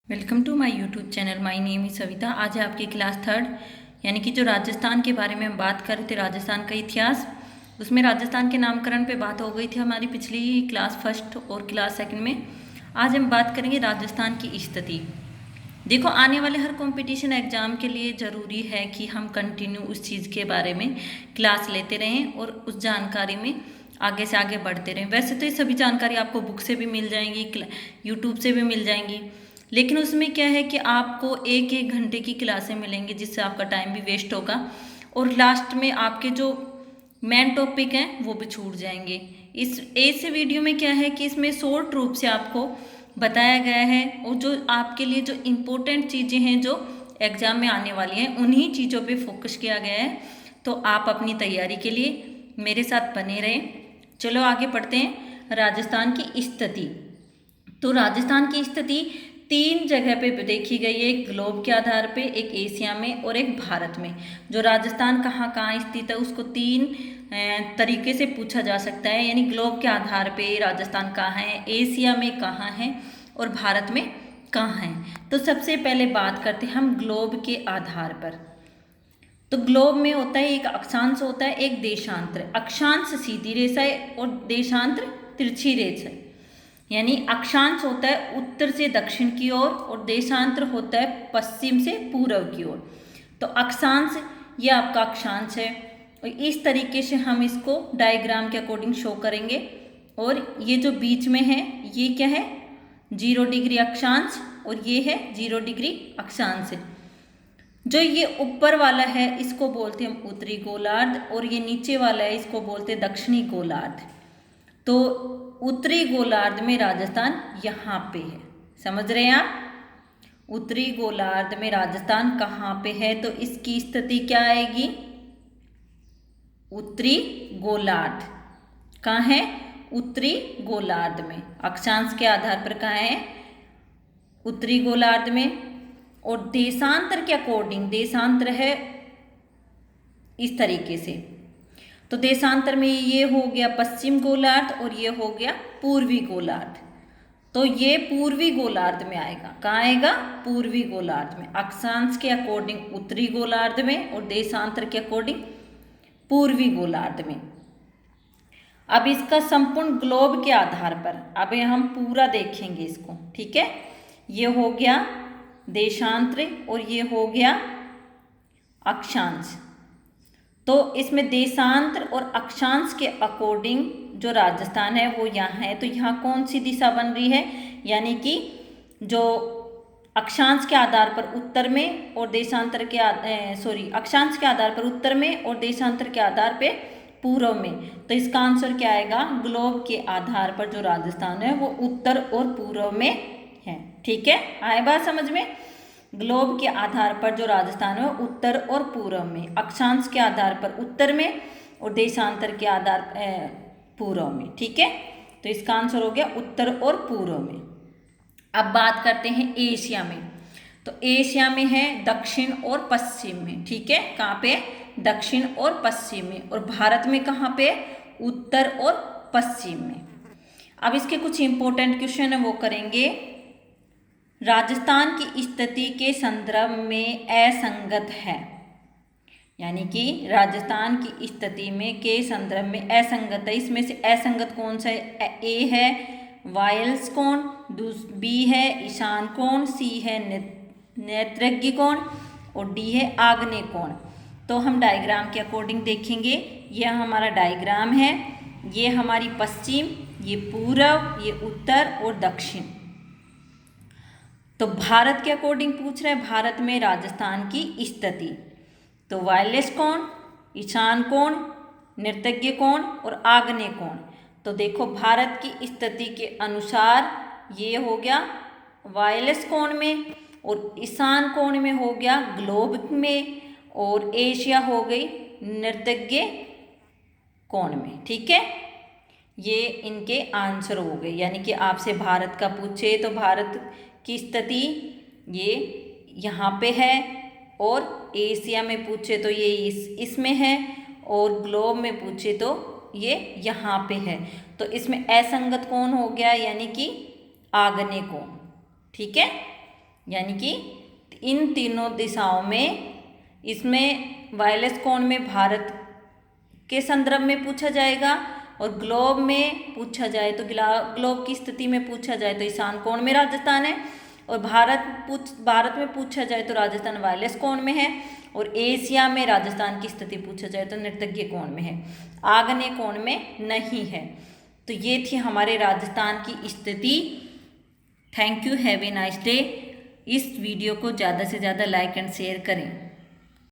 Welcome to my YouTube channel. My name is Savita. आज है आपकी क्लास थर्ड, यानी कि जो राजस्थान के बारे में हम बात कर रहे थे, राजस्थान का इतिहास। उसमें राजस्थान के नामकरण पे बात हो गई थी हमारी पिछली क्लास फर्स्ट और क्लास सेकंड में। आज हम बात करेंगे राजस्थान की स्थिति। देखो, आने वाले हर कंपटीशन एग्जाम के लिए ज़रूरी है कि हम कंटिन्यू उस चीज़ के बारे में क्लास लेते रहें और उस जानकारी में आगे से आगे बढ़ते रहें। वैसे तो ये सभी जानकारी आपको बुक से भी मिल जाएंगी, यूट्यूब से भी मिल जाएंगी, लेकिन उसमें क्या है कि आपको एक एक घंटे की क्लासें मिलेंगी, जिससे आपका टाइम भी वेस्ट होगा और लास्ट में आपके जो मेन टॉपिक हैं वो भी छूट जाएंगे। इस वीडियो में क्या है कि इसमें शॉर्ट रूप से आपको बताया गया है और जो आपके लिए जो इम्पोर्टेंट चीज़ें हैं जो एग्ज़ाम में आने वाली हैं, उन्हीं चीज़ों पे फोकस किया गया है। तो आप अपनी तैयारी के लिए मेरे साथ बने रहें। चलो आगे पढ़ते हैं। राजस्थान की स्थिति। तो राजस्थान की स्थिति तीन जगह पे देखी गई है, एक ग्लोब के आधार पे, एक एशिया में और एक भारत में। जो राजस्थान कहाँ कहाँ स्थित है उसको तीन तरीके से पूछा जा सकता है, यानी ग्लोब के आधार पे राजस्थान कहाँ है, एशिया में कहाँ है और भारत में कहाँ है। तो सबसे पहले बात करते हैं हम ग्लोब के आधार पर। तो ग्लोब में होता है एक अक्षांश होता है, एक देशांतर। अक्षांश सीधी रेखा है और देशांतर तिरछी रेखा है। यानी अक्षांश होता है उत्तर से दक्षिण की ओर और देशांतर होता है पश्चिम से पूर्व की ओर। तो अक्षांश ये आपका अक्षांश है और इस तरीके से हम इसको डायग्राम के अकॉर्डिंग शो करेंगे। और ये जो बीच में है ये क्या है, 0 डिग्री अक्षांश और ये है 0 डिग्री अक्षांश। जो ये ऊपर वाला है इसको बोलते हैं हम उत्तरी गोलार्ध और ये नीचे वाला है इसको बोलते हैं दक्षिणी गोलार्ध। तो उत्तरी गोलार्ध में राजस्थान यहाँ पे है, समझ रहे हैं आप। उत्तरी गोलार्ध में राजस्थान कहाँ पे है, तो इसकी स्थिति क्या आएगी, उत्तरी गोलार्ध। कहाँ है, उत्तरी गोलार्ध में। अक्षांश के आधार पर कहाँ है, उत्तरी गोलार्ध में। और देशांतर के अकॉर्डिंग, देशांतर है इस तरीके से। तो देशांतर में ये हो गया पश्चिम गोलार्ध और ये हो गया पूर्वी गोलार्ध। तो ये पूर्वी गोलार्ध में आएगा। कहाँ आएगा, पूर्वी गोलार्ध में। अक्षांश के अकॉर्डिंग उत्तरी गोलार्ध में और देशांतर के अकॉर्डिंग पूर्वी गोलार्ध में। अब इसका संपूर्ण ग्लोब के आधार पर अब हम पूरा देखेंगे इसको, ठीक है। ये हो गया देशांतर और ये हो गया अक्षांश। तो इसमें देशांतर और अक्षांश के अकॉर्डिंग जो राजस्थान है वो यहाँ है। तो यहाँ कौन सी दिशा बन रही है, यानी कि जो अक्षांश के आधार पर उत्तर में और देशांतर के अक्षांश के आधार पर उत्तर में और देशांतर के आधार पे पूर्व में। तो इसका आंसर क्या आएगा, ग्लोब के आधार पर जो राजस्थान है वो उत्तर और पूर्व में है, ठीक है। आए बात समझ में। ग्लोब के आधार पर जो राजस्थान है उत्तर और पूर्व में, अक्षांश के आधार पर उत्तर में और देशांतर के आधार पूर्व में, ठीक है। तो इसका आंसर हो गया उत्तर और पूर्व में। अब बात करते हैं एशिया में। तो एशिया में है दक्षिण और पश्चिम में, ठीक है। कहाँ पे, दक्षिण और पश्चिम में। और भारत में कहाँ पे, उत्तर और पश्चिम में। अब इसके कुछ इंपॉर्टेंट क्वेश्चन है वो करेंगे। राजस्थान की स्थिति के संदर्भ में असंगत है, यानी कि राजस्थान की स्थिति में के संदर्भ में असंगत है। इसमें से असंगत कौन सा है, ए है वायल्स कोण, बी है ईशान कोण, सी है नैर्ऋत्य कोण और डी है आग्नेय कोण। तो हम डायग्राम के अकॉर्डिंग देखेंगे। यह हमारा डायग्राम है, ये हमारी पश्चिम, ये पूर्व, ये उत्तर और दक्षिण। तो भारत के अकॉर्डिंग पूछ रहे हैं, भारत में राजस्थान की स्थिति। तो वायलेस कोण, ईशान कोण, नैर्ऋत्य कोण और आग्नेय कोण। तो देखो भारत की स्थिति के अनुसार ये हो गया वायलेस कोण में और ईशान कोण में हो गया ग्लोब में और एशिया हो गई नैर्ऋत्य कोण में, ठीक है। ये इनके आंसर हो गए। यानी कि आपसे भारत का पूछे तो भारत की स्थिति ये यहाँ पे है और एशिया में पूछे तो ये इसमें है और ग्लोब में पूछे तो ये यहाँ पे है। तो इसमें असंगत कौन हो गया, यानी कि आग्नेय कोण, ठीक है। यानी कि इन तीनों दिशाओं में, इसमें वायरलेस कोण में भारत के संदर्भ में पूछा जाएगा, और ग्लोब में पूछा जाए तो ग्लोब की स्थिति में पूछा जाए तो ईशान कोण में राजस्थान है, और भारत में पूछा जाए तो राजस्थान वायरलेस कोण में है, और एशिया में राजस्थान की स्थिति पूछा जाए तो नृतज्ञ कोण में है, आग्नेय कोण में नहीं है। तो ये थी हमारे राजस्थान की स्थिति। Thank you, have a nice day. इस वीडियो को ज़्यादा से ज़्यादा लाइक एंड शेयर करें।